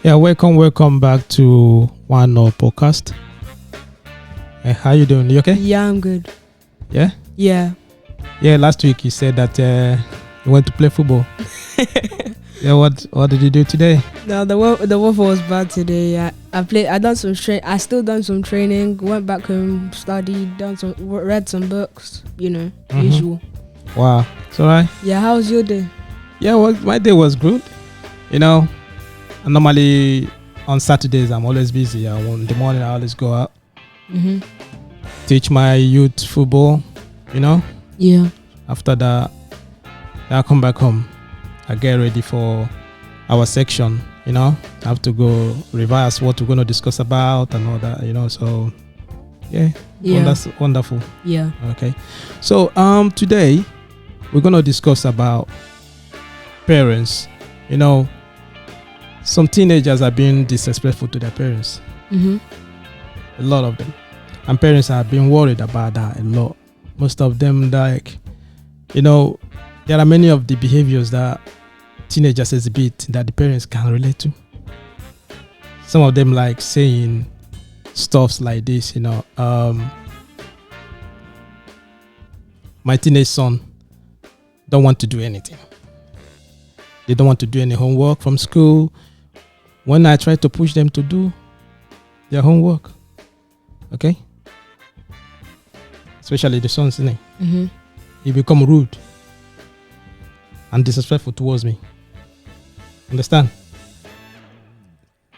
Yeah, welcome back to One More Podcast. Hey, how you doing? You okay? Yeah, I'm good. Yeah? Yeah. Yeah, last week you said that you went to play football. Yeah, what did you do today? No, the weather was bad today. I still done some training, went back home, studied, read some books, usual. Wow, it's alright. Yeah, how was your day? Yeah, well, my day was good. Normally on Saturdays I'm always busy. In the morning I always go out, teach my youth football, Yeah. After that I come back home. I get ready for our section, I have to go revise what we're going to discuss about and all that, so yeah. That's wonderful. Yeah. Okay. So today we're going to discuss about parents. Some teenagers are being disrespectful to their parents. A lot of them. And parents are being worried about that a lot. Most of them, there are many of the behaviors that teenagers exhibit that the parents can relate to. Some of them like saying stuff like this, my teenage son don't want to do anything. They don't want to do any homework from school. When I try to push them to do their homework, okay? Especially the sons, he become rude and disrespectful towards me. Understand?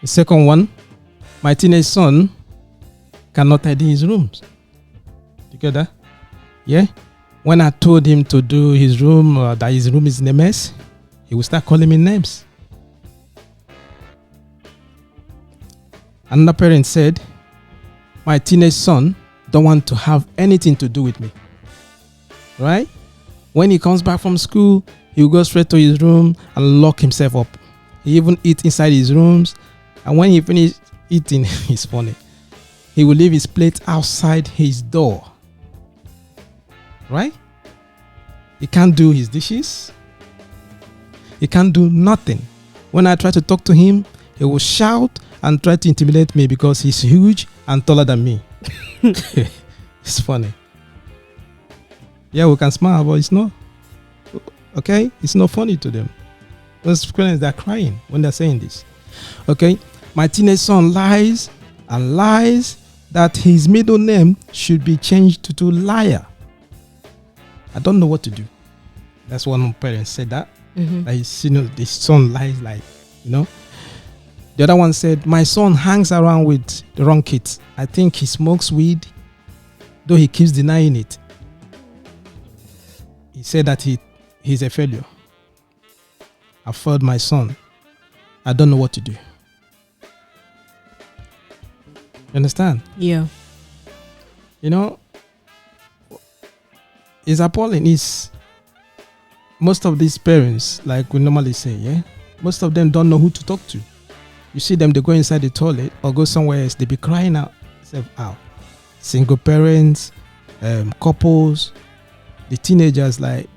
The second one, my teenage son cannot tidy his rooms. You get that? Yeah? When I told him to do his room, that his room is in a mess, he will start calling me names. Another parent said, my teenage son don't want to have anything to do with me. Right? When he comes back from school, he will go straight to his room and lock himself up. He even eat inside his rooms. And when he finish eating, it's funny. He will leave his plate outside his door. Right? He can't do his dishes. He can't do nothing. When I try to talk to him, he will shout and try to intimidate me because he's huge and taller than me. It's funny. Yeah, we can smile, but it's not. Okay? It's not funny to them. Those parents, they're crying when they're saying this. Okay? My teenage son lies and lies that his middle name should be changed to liar. I don't know what to do. That's one of my parents said that. Like, the son lies like, The other one said, my son hangs around with the wrong kids. I think he smokes weed, though he keeps denying it. He said that he's a failure. I failed my son. I don't know what to do. You understand? Yeah. It's appalling. Most of these parents, like we normally say, yeah, most of them don't know who to talk to. You see them, they go inside the toilet or go somewhere else, they be crying out. Single parents, couples, the teenagers, like,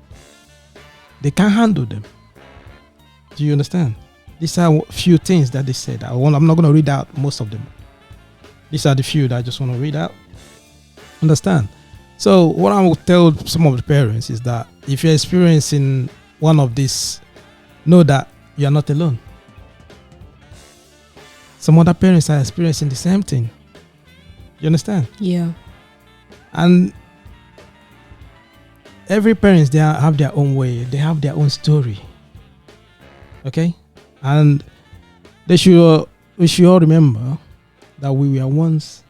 they can't handle them. Do you understand? These are a few things that they said. I'm not going to read out most of them. These are the few that I just want to read out. Understand? So what I will tell some of the parents is that if you're experiencing one of these, know that you are not alone. Some other parents are experiencing the same thing. You understand? Yeah. And every parent, they have their own way. They have their own story. Okay? And we should all remember that we were once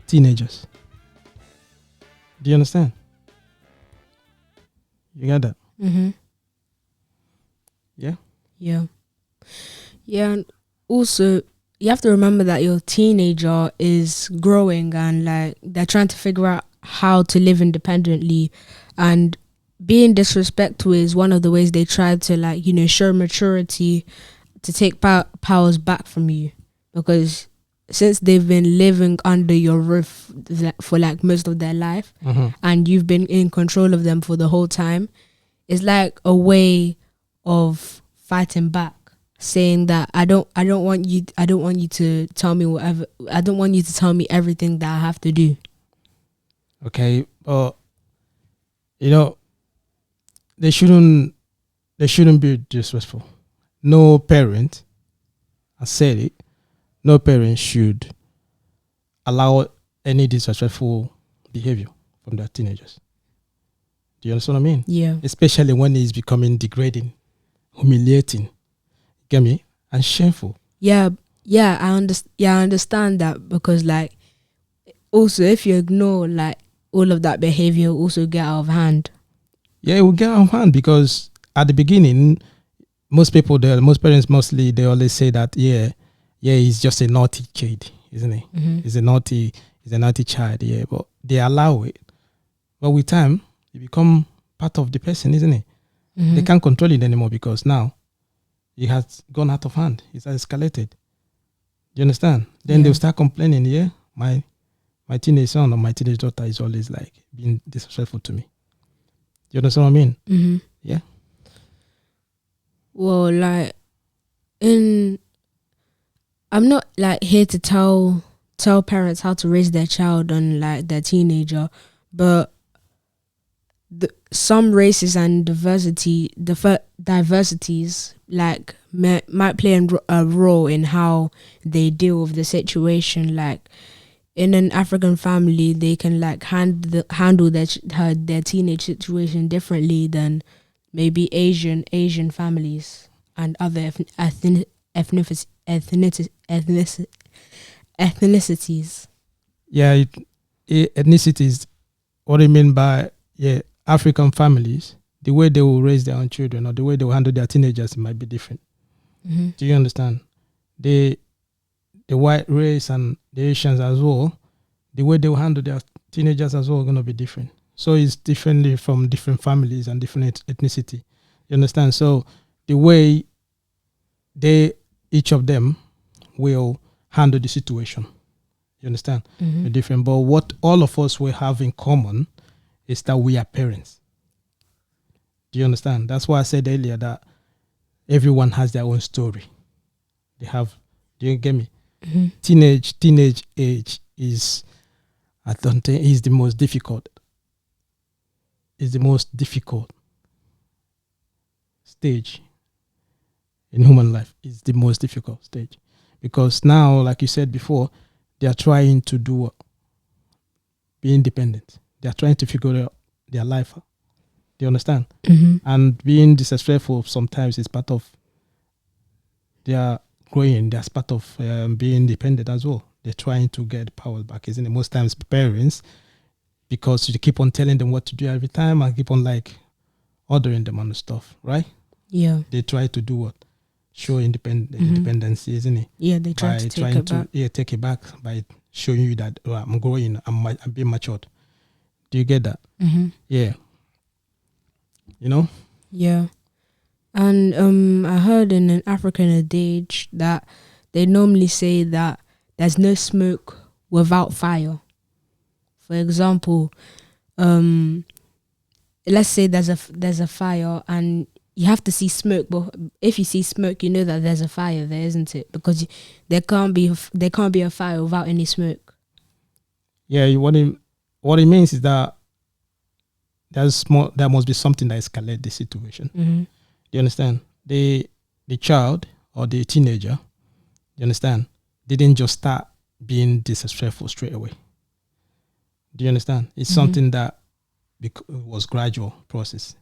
teenagers. Do you understand? You got that? Yeah? Yeah. Yeah, and also you have to remember that your teenager is growing and like they're trying to figure out how to live independently, and being disrespectful is one of the ways they try to show maturity to take powers back from you, because since they've been living under your roof for like most of their life, and you've been in control of them for the whole time, it's like a way of fighting back, saying that I don't want you to tell me whatever, I don't want you to tell me everything that I have to do. Okay, but you know, they shouldn't be disrespectful. No parent, I said it, no parent should allow any disrespectful behavior from their teenagers. Do you understand what I mean? Yeah. Especially when it's becoming degrading, humiliating, get me, and shameful. I understand that, because like, also if you ignore like all of that behavior, also get out of hand. Yeah, it will get out of hand, because at the beginning, most parents mostly, they always say that he's just a naughty kid, isn't he? Mm-hmm. He's a naughty child, yeah. But they allow it. But with time, it become part of the person, isn't it? Mm-hmm. They can't control it anymore, because now it has gone out of hand. It's escalated. Do you understand? Then they'll start complaining, yeah, my teenage son or my teenage daughter is always like being disrespectful to me. Do you understand what I mean? Mm-hmm. Yeah. Well, like, I'm not like here to tell parents how to raise their child and like their teenager, but some races and diversities like might play a role in how they deal with the situation. Like in an African family, they can like handle their teenage situation differently than maybe Asian families and other ethnicities. Yeah, ethnicities. What I mean by African families, the way they will raise their own children or the way they will handle their teenagers might be different. Mm-hmm. Do you understand? The white race and the Asians as well, the way they will handle their teenagers as well are going to be different. So it's differently from different families and different ethnicity. You understand? So the way each of them will handle the situation. You understand? Mm-hmm. They're different. But what all of us will have in common is that we are parents. Do you understand? That's why I said earlier that everyone has their own story. Do you get me? Mm-hmm. Teenage age is, I don't think, is the most difficult. Is the most difficult stage in human life. Is the most difficult stage, because now, like you said before, they are trying to be independent. They are trying to figure out their life. Do you understand? Mm-hmm. And being disrespectful sometimes is part of their growing. That's part of being independent as well. They're trying to get power back, isn't it? Most times parents, because you keep on telling them what to do every time and keep on like ordering them on the stuff, right? Yeah. They try to do what? Show independence, isn't it? Yeah, they try to take it back. Yeah, take it back by showing you that I'm growing, I'm being matured. Do you get that? Mm-hmm. Yeah. You know? Yeah. And I heard in an African adage that they normally say that there's no smoke without fire. For example, let's say there's a fire and you have to see smoke, but if you see smoke, you know that there's a fire there, isn't it? Because there can't be a fire without any smoke. Yeah, what it means is that there must be something that escalates the situation. Mm-hmm. Do you understand? The child or the teenager, you understand, didn't just start being disrespectful straight away. Do you understand? It's something that was gradual process.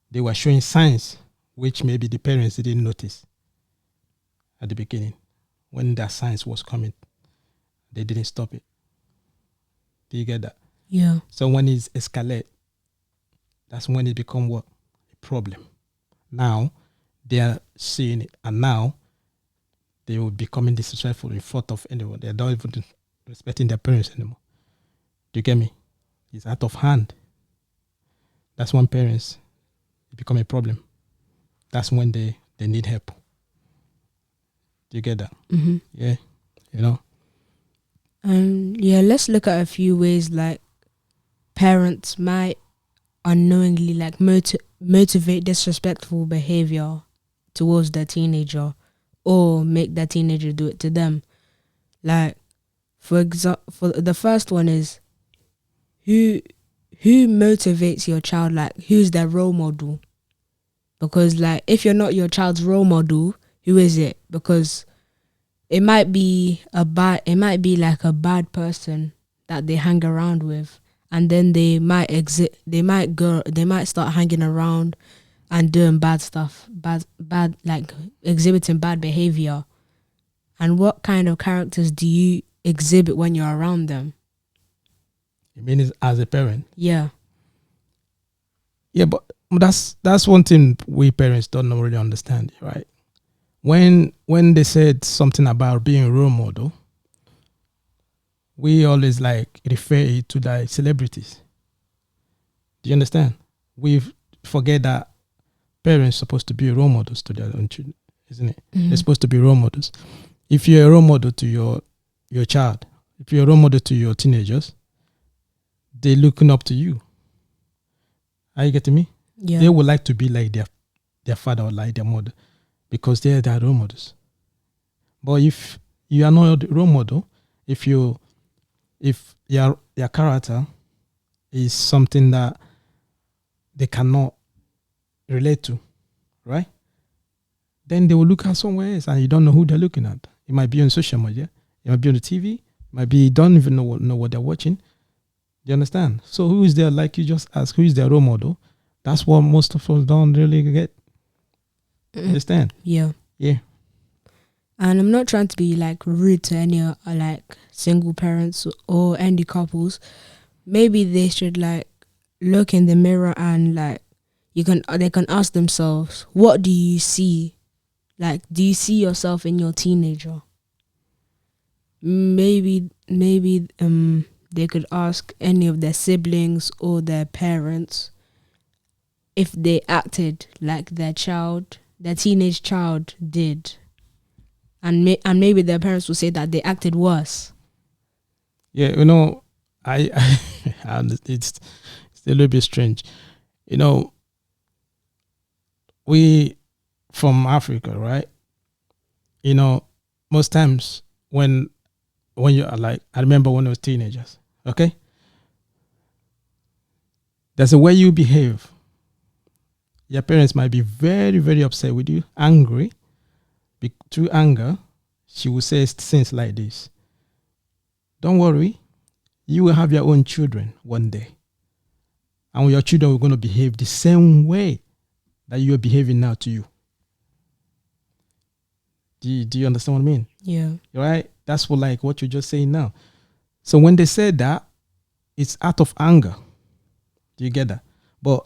They were showing signs which maybe the parents didn't notice at the beginning. When that signs was coming, they didn't stop it. Do you get that? Yeah. So when it escalates, that's when it become what? A problem. Now they are seeing it, and now they will be becoming disrespectful in front of anyone. They're not even respecting their parents anymore. Do you get me? It's out of hand. That's when parents become a problem. That's when they need help. Do you get that? Mm-hmm. Yeah. You know? Let's look at a few ways like parents might unknowingly like motivate disrespectful behavior towards their teenager, or make their teenager do it to them. Like, for example, for the first one is who motivates your child, like who's their role model? Because like if you're not your child's role model, who is it? Because it might be like a bad person that they hang around with, and then they might start hanging around and doing bad stuff, bad like exhibiting bad behavior. And what kind of characters do you exhibit when you're around them? You mean it's as a parent? Yeah. Yeah, but that's one thing we parents don't really understand, right? When they said something about being a role model, we always like refer it to the celebrities. Do you understand? We forget that parents supposed to be role models to their own children, isn't it? Mm-hmm. They're supposed to be role models. If you're a role model to your child, if you're a role model to your teenagers, they're looking up to you. Are you getting me? Yeah. They would like to be like their father or like their mother because they're their role models. But if you are not a role model, if your character is something that they cannot relate to, right? Then they will look at somewhere else and you don't know who they're looking at. It might be on social media, it might be on the TV, it might be you don't even know what they're watching. Do you understand? So who is there, like you just asked, who is their role model? That's what most of us don't really get. Understand? Yeah. Yeah. And I'm not trying to be like rude to any like single parents or any couples. Maybe they should like look in the mirror and like they can ask themselves, what do you see? Like, do you see yourself in your teenager? Maybe they could ask any of their siblings or their parents if they acted like their teenage child did. And maybe their parents will say that they acted worse. Yeah, you know, I it's a little bit strange. You know, we from Africa, right? You know, most times when you are like, I remember when I was teenagers, okay? There's a way you behave. Your parents might be very, very upset with you, angry. Through anger, she will say things like this. Don't worry, you will have your own children one day. And your children are going to behave the same way that you are behaving now to you. Do you understand what I mean? Yeah. Right? That's what you're just saying now. So when they say that, it's out of anger. Do you get that? But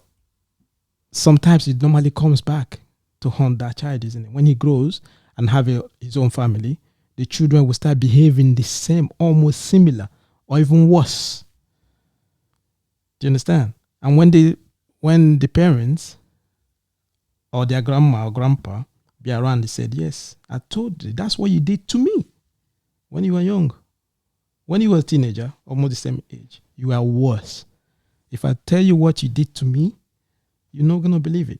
sometimes it normally comes back to haunt that child, isn't it? When he grows and have his own family, the children will start behaving the same, almost similar, or even worse. Do you understand? And when the parents or their grandma or grandpa be around, they said, yes, I told you, that's what you did to me when you were young. When you were a teenager, almost the same age, you are worse. If I tell you what you did to me, you're not going to believe it.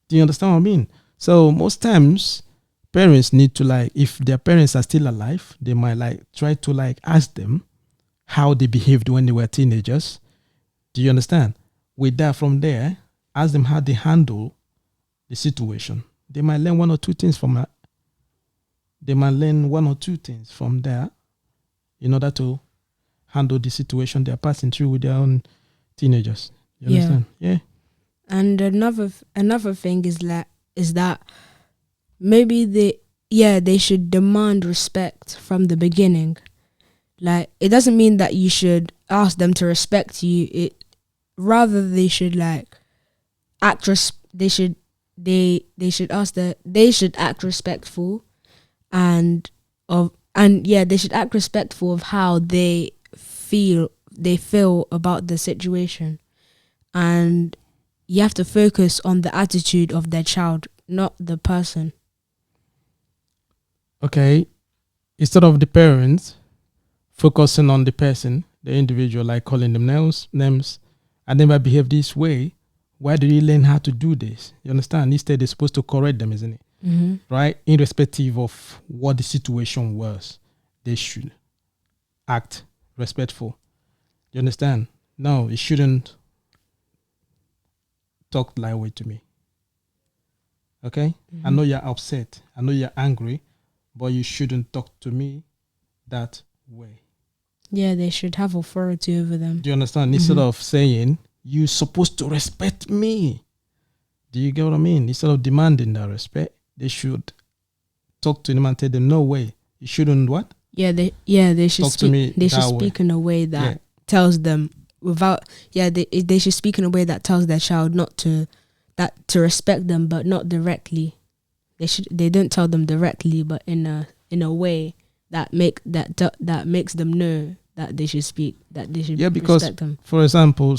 Do you understand what I mean? So most times, parents need to if their parents are still alive, they might try to ask them how they behaved when they were teenagers. Do you understand? With that, from there, ask them how they handle the situation. They might learn one or two things from that. They might learn one or two things from there in order to handle the situation they're passing through with their own teenagers. You understand? Yeah. And another thing is that maybe they should demand respect from the beginning. Like, it doesn't mean that you should ask them to respect you. They should act respectful they should act respectful of how they feel about the situation. And you have to focus on the attitude of their child, not the person. Okay. Instead of the parents focusing on the person, the individual, like calling them names, I never behave this way. Where did he learn how to do this? You understand? Instead, they're supposed to correct them, isn't it? Right? Irrespective of what the situation was, they should act respectful. You understand? No, you shouldn't talk that way to me. Okay? I know you're upset. I know you're angry, but you shouldn't talk to me that way. Yeah, they should have authority over them. Do you understand? Instead of saying, you're supposed to respect me. Do you get what I mean? Instead of demanding that respect, they should talk to them and tell them, no way. You shouldn't what? Yeah, they should Talk to me They should that way. speak in a way that tells them they should speak in a way that tells their child to respect them, but not directly. They don't tell them directly, but in a way that makes them know that they should speak, that they should respect them. For example,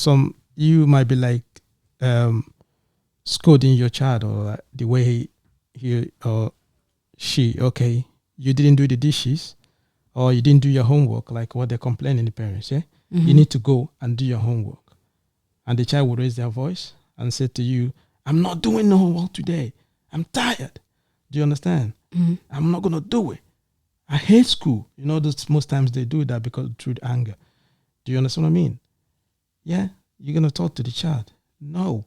you might be like scolding your child, or like the way he or she, okay, you didn't do the dishes, or you didn't do your homework, like what they're complaining, the parents, yeah? You need to go and do your homework. And the child will raise their voice and say to you, I'm not doing no homework today. I'm tired. Do you understand? I'm not going to do it. I hate school. You know, most times they do that because through the anger. Do you understand what I mean? Yeah, you're going to talk to the child. No.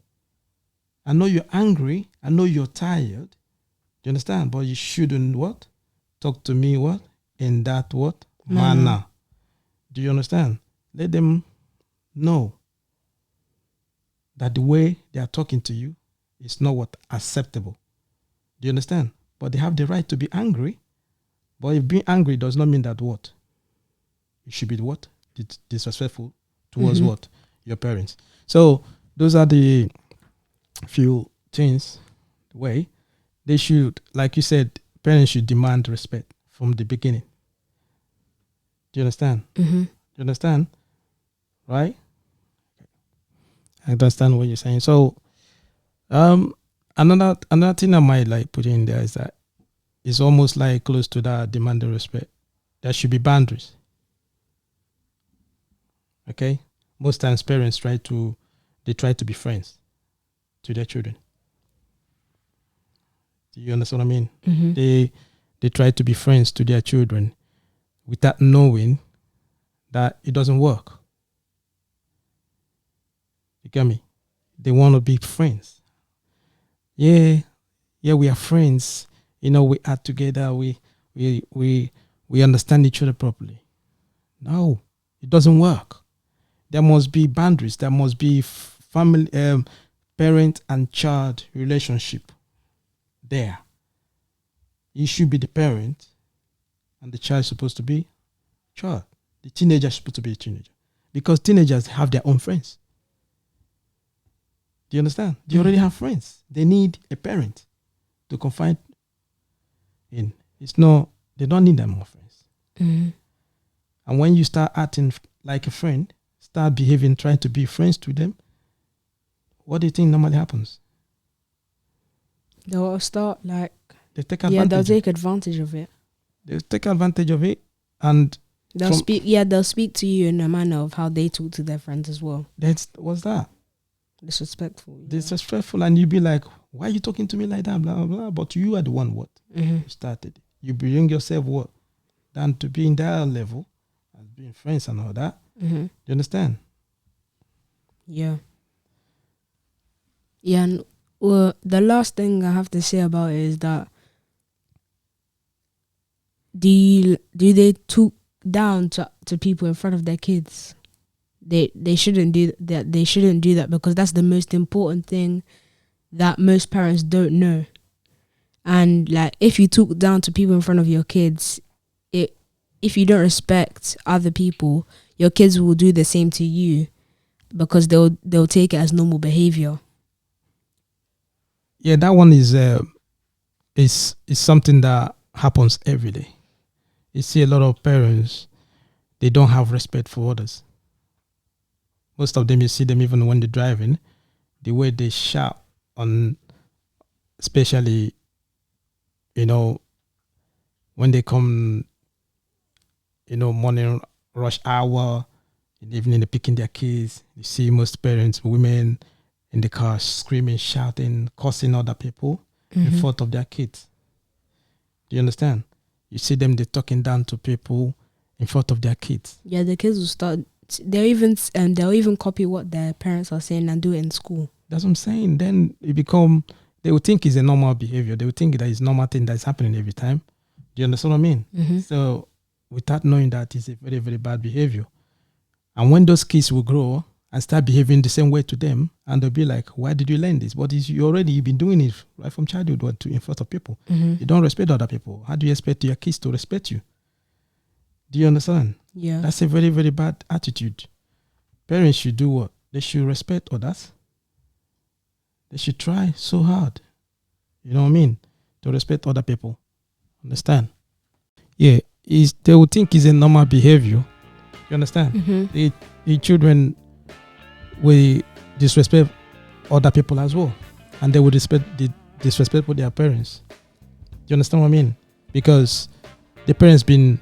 I know you're angry. I know you're tired. Do you understand? But you shouldn't what? Talk to me what? In that what? Manner. Do you understand? Let them know that the way they are talking to you is not what acceptable. Do you understand? But they have the right to be angry. But if being angry does not mean that what? You should be what? Disrespectful towards what? Your parents. So those are the few things. The way they should, like you said, parents should demand respect from the beginning. Do you understand? Do you understand? Right? I understand what you're saying. So another thing I might like put in there is that it's almost like close to that demanding respect. There should be boundaries. Okay? Most times parents try to be friends to their children. Do you understand what I mean? They try to be friends to their children without knowing that it doesn't work. You get me? They want to be friends. Yeah, we are friends. You know, we act together. We understand each other properly. No, it doesn't work. There must be boundaries. There must be family, parent and child relationship there. You should be the parent, and the child is supposed to be child. The teenager is supposed to be a teenager, because teenagers have their own friends. Do you understand? They already have friends. They need a parent to confide in. They don't need them more friends. And when you start acting like a friend, start behaving, trying to be friends to them, what do you think normally happens? They'll start like... They take advantage. They'll take advantage of it. They take advantage of it, and they'll speak to you in a manner of how they talk to their friends as well. What's that? Disrespectful. Yeah. Disrespectful, and you be like, why are you talking to me like that? Blah, blah, blah. But you are the one what? You started. You bring yourself what? Down to being that level, and being friends and all that. You understand? Yeah. Yeah, and the last thing I have to say about it is that do they talk down to people in front of their kids? They shouldn't do that. They shouldn't do that, because that's the most important thing that most parents don't know. And like, if you talk down to people in front of your kids, if you don't respect other people, your kids will do the same to you, because they'll take it as normal behavior. Yeah, that one is something that happens every day. You see a lot of parents, they don't have respect for others. Most of them, you see them even when they're driving, the way they shout on, especially, you know, when they come, you know, morning rush hour, in the evening they're picking their kids. You see most parents, women, in the car, screaming, shouting, cursing other people in front of their kids. Do you understand? You see them, they're talking down to people in front of their kids. Yeah, the kids will start. They'll even copy what their parents are saying and do it in school. That's what I'm saying. Then they will think it's a normal behavior. They will think that it's a normal thing that's happening every time. Do you understand what I mean? So without knowing that, it's a very, very bad behavior. And when those kids will grow and start behaving the same way to them, and they'll be like, why did you learn this? But you've been doing it right from childhood in front of people. You don't respect other people. How do you expect your kids to respect you? Do you understand? Yeah. That's a very, very bad attitude. Parents should do what? They should respect others. They should try so hard, you know what I mean, to respect other people. Understand? Yeah, they will think it's a normal behavior. You understand? The children will disrespect other people as well, and they will disrespect their parents. Do you understand what I mean? Because the parents been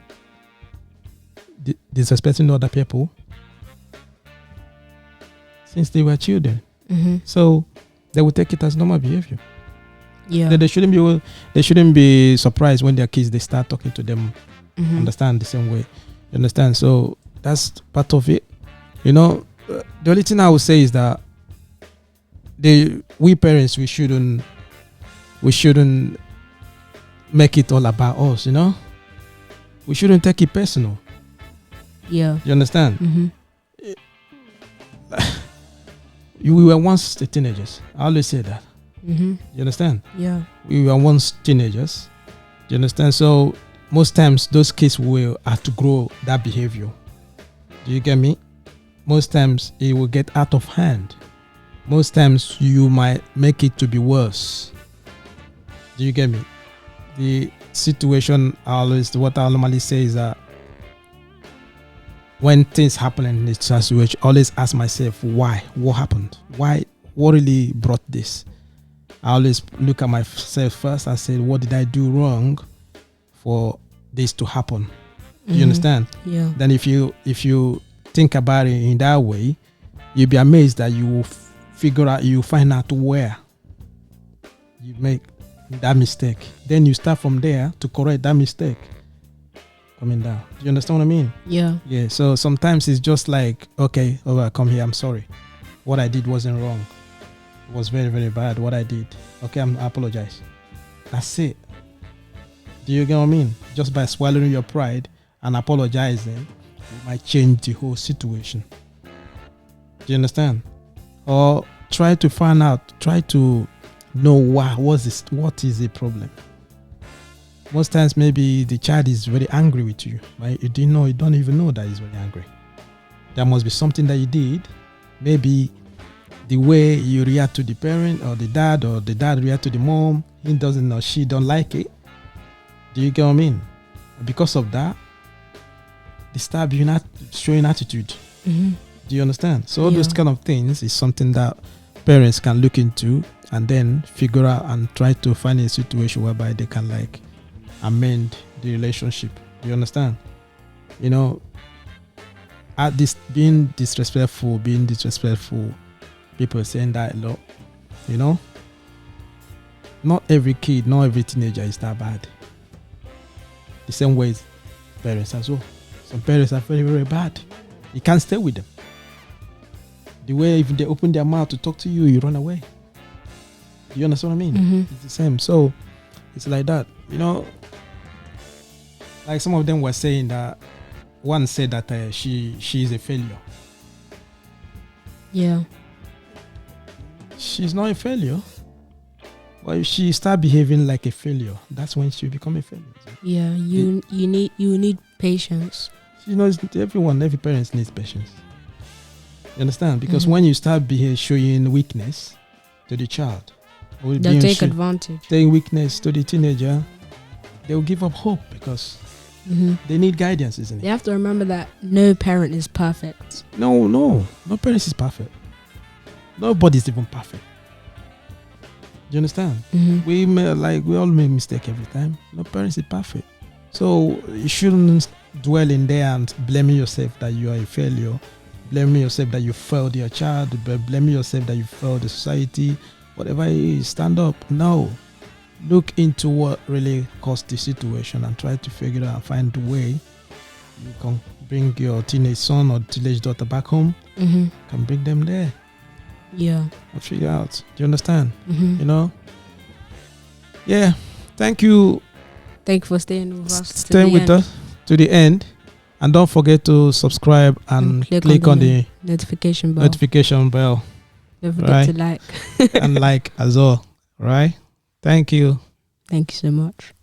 disrespecting other people since they were children. So they will take it as normal behavior. Yeah. They shouldn't be surprised when their kids, they start talking to them, understand, the same way. You understand? So that's part of it. You know, the only thing I would say is that we parents, we shouldn't make it all about us, you know? We shouldn't take it personal. Yeah. You understand? We were once the teenagers. I always say that. You understand? Yeah. We were once teenagers. You understand? So most times those kids will have to grow that behavior. Do you get me? Most times it will get out of hand. Most times you might make it to be worse. Do you get me? The situation, what I normally say is that when things happen in this situation, I always ask myself, why? What happened? Why? What really brought this? I always look at myself first and say, what did I do wrong for this to happen? Do you understand? Yeah. Then if you think about it in that way, you'll be amazed that you will find out where you make that mistake. Then you start from there to correct that mistake coming down. Do you understand what I mean? Yeah. Yeah. So sometimes it's just like, okay, come here, I'm sorry. What I did wasn't wrong. It was very, very bad what I did. Okay, I apologize. That's it. Do you get what I mean? Just by swallowing your pride and apologizing, it might change the whole situation. Do you understand? Or try to know what is the problem. Most times maybe the child is very angry with you, right? You don't even know that he's very angry. There must be something that you did. Maybe the way you react to the parent or the dad react to the mom, he doesn't or she don't like it. Do you get what I mean? Because of that, they start showing attitude. Do you understand? So all those kind of things is something that parents can look into and then figure out and try to find a situation whereby they can like amend the relationship. Do you understand? You know, at this being disrespectful, people saying that a lot. You know, not every kid, not every teenager is that bad. The same way as parents as well. Some parents are very, very bad. You can't stay with them. The way if they open their mouth to talk to you, you run away. Do you understand what I mean? It's the same. So it's like that. You know, like some of them were saying that one said that she is a failure. Yeah. She's not a failure. But if she start behaving like a failure, that's when she will become a failure. Yeah, you need patience. You know, every parent needs patience. You understand? Because when you start showing weakness to the child, or they'll take advantage. Showing weakness to the teenager, they will give up hope because they need guidance, isn't it? They have to remember that no parent is perfect. No parent is perfect. Nobody's even perfect. Do you understand? We all make mistakes every time. No parent is perfect. So you shouldn't dwell in there and blaming yourself that you are a failure blaming yourself that you failed your child, blaming yourself that you failed the society, whatever it is, stand up. No. Look into what really caused the situation and try to figure it out and find the way you can bring your teenage son or teenage daughter back home. Can bring them there. Yeah. I'll figure out. Do you understand? Mm-hmm. You know? Yeah. Thank you. Thank you for staying with us. Staying with us to the end. And don't forget to subscribe and click on the notification bell. Don't forget to like. And like as well. Right? Thank you. Thank you so much.